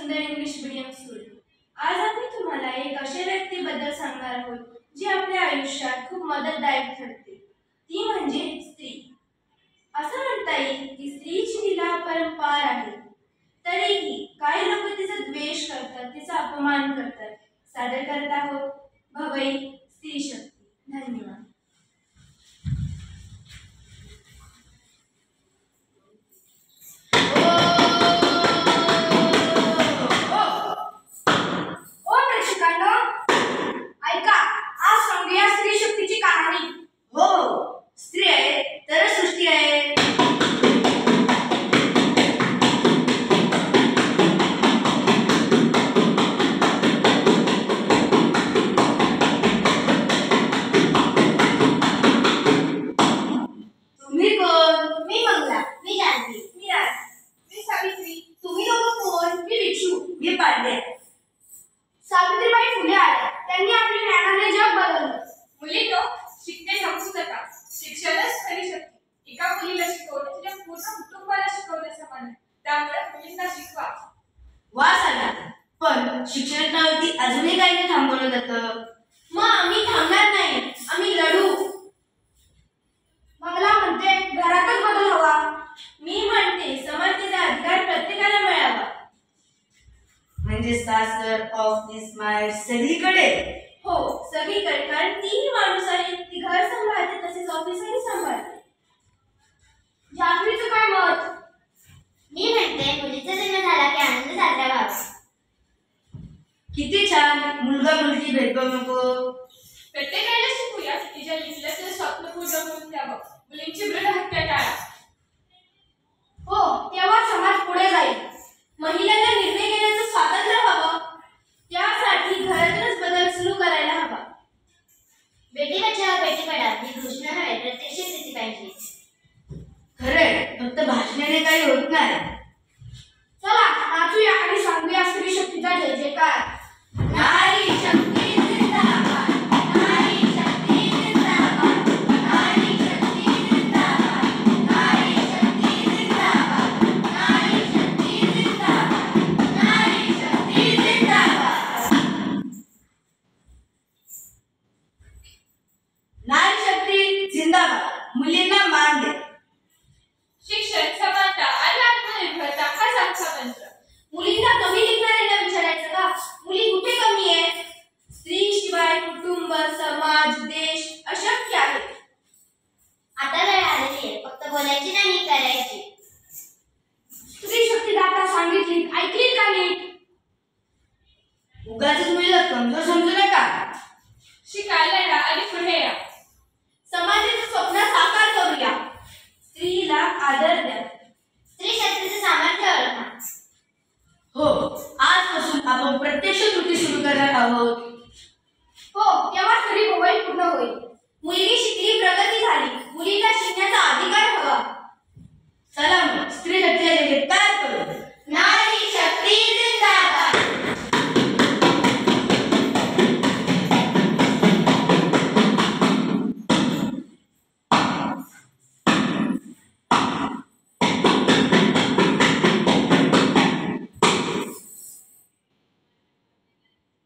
सुंदर English medium school. आज आम्ही तुम्हाला एक अशा व्यक्तीबद्दल सांगणार आहोत जी आपल्या आयुष्यात खूप मदतदायक ठरते, ती म्हणजे स्त्री। असं म्हणता येईल की स्त्रीची लीला अपरंपार आहे, तरीही काही लोक तिचा द्वेष करतात, तिचा अपमान करतात। सादर करत आहोत भवई स्त्री शक्ती। धन्यवाद। स्त्री आहे तर सृष्टी आहे। तुम्ही कोण? मी मंगला। मी जानवी। मी राज। मी सावित्री। तुम्ही लोक कोण? मी भिक्षू। मी पांड्या। सावित्रीबाई फुले आल्या, त्यांनी आपल्या ज्ञानाने जग बदललं। मुलींनो, शिकणे थांबवू नका। शिक्षणच खरी शक्ती। एका मुलीला शिकवणे तिच्या पूर्ण कुटुंबाला शिकवणे समान आहे। त्यामुळे मुलींना शिकवा। वा साला, पण शिक्षणावरती अजूनही काही नाही थांबवलं जातं। मग आम्ही थांबणार नाही, आम्ही लढू। मंगला म्हणते घरातच बदल हवा, मी म्हणते समानतेचा अधिकार प्रत्येकाला मिळावा। म्हणजे सासर, ऑफिस, माहेर सगळीकडे? हो, सगळीकडे, कारण तीही माणूस आहे, ती घर सांभाळते तसेच ऑफिसही सांभाळते। जानवीचं काय मत? मी म्हणते मुलीचा जन्म झाला की आनंद साजरा व्हावा। किती छान, मुलगा मुलगी भेदभाव नको। प्रत्येकाला शिकूया तिच्या लिहिलेलं स्वप्न पूर्ण करून द्यावं। मुलींची भ्रूण हत्या टाळा। हो, तेव्हा समाज पुढे जाईल। महिलांना निर्णय घेण्याचं स्वातंत्र्य हवं, त्यासाठी घरातूनच बदल सुरू करायला हवा। बेटी बचाव बेटी पढाव ही घोषणा नव्हे, प्रत्यक्षात दिली पाहिजे। खरंय, फक्त भाषणाने काही होत नाही। चला नाचूया आणि सांगूया स्त्री शक्तीचा जय जयकार। नारी शक्ती जिंदाबाद, नारी शक्ती जिंदाबाद, नारी शक्ती जिंदाबाद, नारी शक्ती जिंदाबाद, नारी शक्ती जिंदाबाद, नारी शक्ती जिंदाबाद। नारी शक्ती जिंदाबाद, मुलींना मान दे। शिक्षण, समानता आणि आत्मनिर्भरता हाच आमचा मंत्र। मुलींना कमी लेखणाऱ्यांना विचारायचं का, मुली कुठे कमी आहे? स्त्री शिवाय कुटुंब, समाज, देश अशक्य आहे। आता वेळ आलेली आहे, फक्त बोलायची नाही, करायची। स्त्री शक्ती दाता सांगितली, ऐकली का नीट? उगाच मुलीला कमजोर समजू नका। शिकायला या आणि पुढे या। समाजाचं स्वप्न साकार करूया, स्त्रीला आदर द्या। स्त्री शक्तीचे सामर्थ्य ओळखा। हो, आजपासून आपण प्रत्यक्ष कृती सुरू करणार आहोत। हो, तेव्हा खरी भवई पूर्ण होईल। मुलगी शिकली, प्रगती झाली, मुलीला शिकण्याचा अधिकार हवा। चला मग, स्त्री शक्तीला जय जयकार।